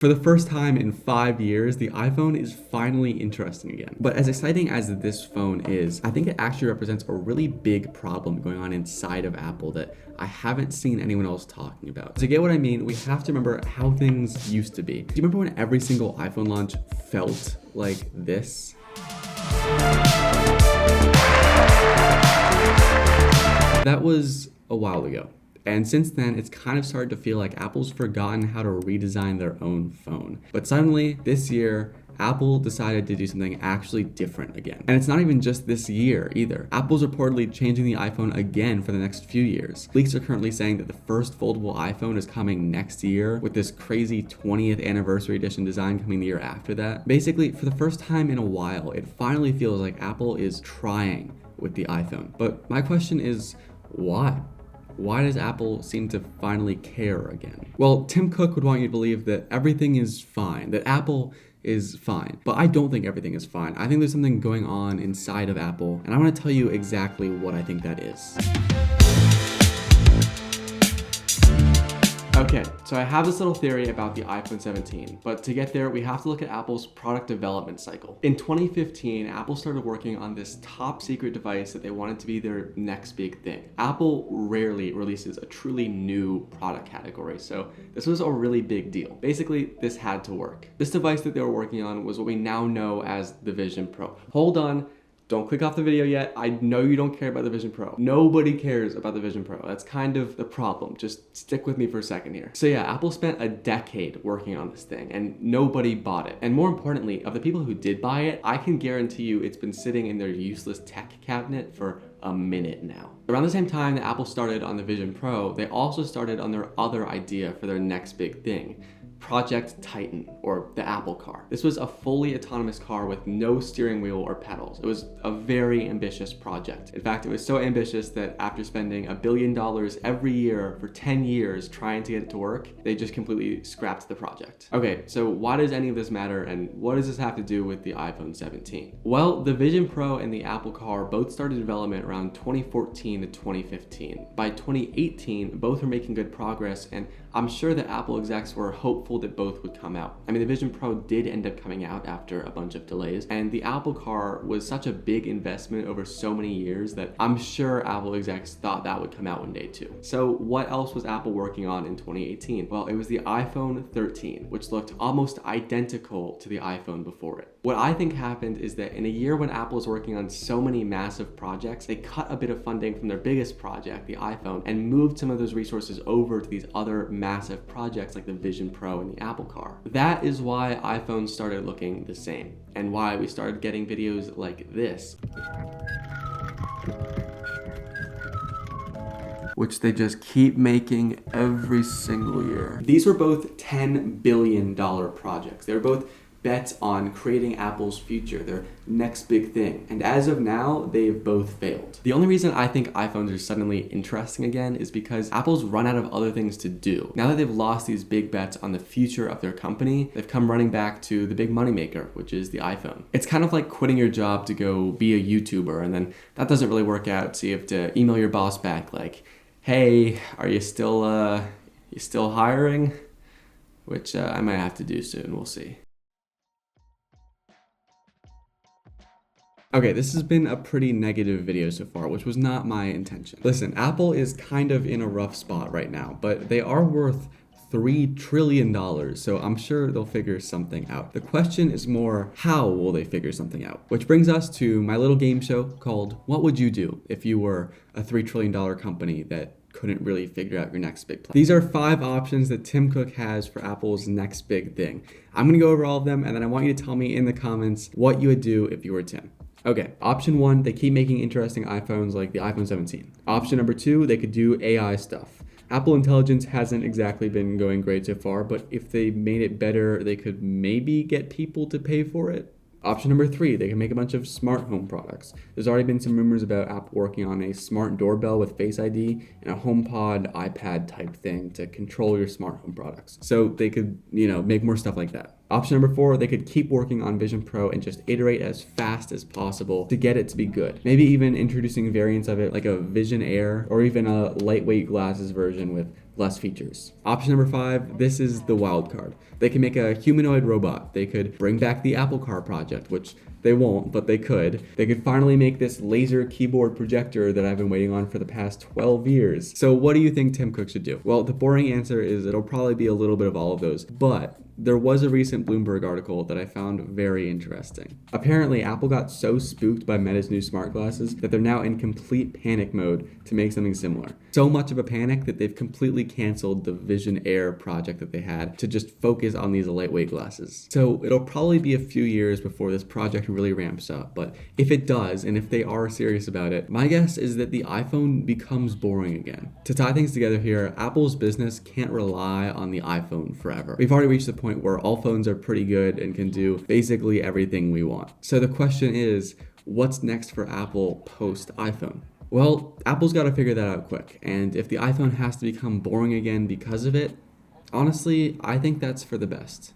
For the first time in 5 years, the iPhone is finally interesting again. But as exciting as this phone is, I think it actually represents a really big problem going on inside of Apple that I haven't seen anyone else talking about. To get what I mean, we have to remember how things used to be. Do you remember when every single iPhone launch felt like this? That was a while ago. And since then, it's kind of started to feel like Apple's forgotten how to redesign their own phone. But suddenly, this year, Apple decided to do something actually different again. And it's not even just this year either. Apple's reportedly changing the iPhone again for the next few years. Leaks are currently saying that the first foldable iPhone is coming next year, with this crazy 20th anniversary edition design coming the year after that. Basically, for the first time in a while, it finally feels like Apple is trying with the iPhone. But my question is, why? Why does Apple seem to finally care again? Well, Tim Cook would want you to believe that everything is fine, that Apple is fine. But I don't think everything is fine. I think there's something going on inside of Apple, and I want to tell you exactly what I think that is. Okay, so I have this little theory about the iPhone 17, but to get there, we have to look at Apple's product development cycle. In 2015, Apple started working on this top secret device that they wanted to be their next big thing. Apple rarely releases a truly new product category, so this was a really big deal. Basically, this had to work. This device that they were working on was what we now know as the Vision Pro. Hold on. Don't click off the video yet. I know you don't care about the Vision Pro. Nobody cares about the Vision Pro. That's kind of the problem. Just stick with me for a second here. So yeah, Apple spent a decade working on this thing and nobody bought it. And more importantly, of the people who did buy it, I can guarantee you it's been sitting in their useless tech cabinet for a minute now. Around the same time that Apple started on the Vision Pro, they also started on their other idea for their next big thing. Project Titan, or the Apple Car. This was a fully autonomous car with no steering wheel or pedals. It was a very ambitious project. In fact, it was so ambitious that after spending $1 billion every year for 10 years trying to get it to work, they just completely scrapped the project. Okay, so why does any of this matter, and what does this have to do with the iPhone 17? Well, the Vision Pro and the Apple Car both started development around 2014 to 2015. By 2018, both were making good progress, and I'm sure that Apple execs were hopeful that both would come out. I mean, the Vision Pro did end up coming out after a bunch of delays, and the Apple Car was such a big investment over so many years that I'm sure Apple execs thought that would come out one day too. So what else was Apple working on in 2018? Well, it was the iPhone 13, which looked almost identical to the iPhone before it. What I think happened is that in a year when Apple was working on so many massive projects, they cut a bit of funding from their biggest project, the iPhone, and moved some of those resources over to these other massive projects like the Vision Pro and the Apple Car. That is why iPhones started looking the same, and why we started getting videos like this, which they just keep making every single year. These were both $10 billion projects. They were both bets on creating Apple's future, their next big thing. And as of now, they've both failed. The only reason I think iPhones are suddenly interesting again is because Apple's run out of other things to do. Now that they've lost these big bets on the future of their company, they've come running back to the big moneymaker, which is the iPhone. It's kind of like quitting your job to go be a YouTuber, and then that doesn't really work out, so you have to email your boss back like, hey, are you still hiring? Which I might have to do soon, we'll see. Okay, this has been a pretty negative video so far, which was not my intention. Listen, Apple is kind of in a rough spot right now, but they are worth $3 trillion, so I'm sure they'll figure something out. The question is more, how will they figure something out? Which brings us to my little game show called What Would You Do If You Were a $3 trillion company that couldn't really figure out your next big plan? These are 5 options that Tim Cook has for Apple's next big thing. I'm gonna go over all of them, and then I want you to tell me in the comments what you would do if you were Tim. Okay, option 1, they keep making interesting iPhones like the iPhone 17. Option number 2, they could do AI stuff. Apple Intelligence hasn't exactly been going great so far, but if they made it better, they could maybe get people to pay for it. Option number 3, they can make a bunch of smart home products. There's already been some rumors about Apple working on a smart doorbell with Face ID and a HomePod iPad type thing to control your smart home products. So they could, make more stuff like that. Option number 4, they could keep working on Vision Pro and just iterate as fast as possible to get it to be good. Maybe even introducing variants of it like a Vision Air or even a lightweight glasses version with less features. Option number 5, this is the wild card. They can make a humanoid robot. They could bring back the Apple Car project, which they won't, but they could. They could finally make this laser keyboard projector that I've been waiting on for the past 12 years. So what do you think Tim Cook should do? Well, the boring answer is it'll probably be a little bit of all of those, but there was a recent Bloomberg article that I found very interesting. Apparently, Apple got so spooked by Meta's new smart glasses that they're now in complete panic mode to make something similar. So much of a panic that they've completely canceled the Vision Air project that they had to just focus on these lightweight glasses. So it'll probably be a few years before this project really ramps up, but if it does, and if they are serious about it, my guess is that the iPhone becomes boring again. To tie things together here, Apple's business can't rely on the iPhone forever. We've already reached the point where all phones are pretty good and can do basically everything we want. So the question is, what's next for Apple post iPhone? Well, Apple's got to figure that out quick, and if the iPhone has to become boring again because of it, honestly, I think that's for the best.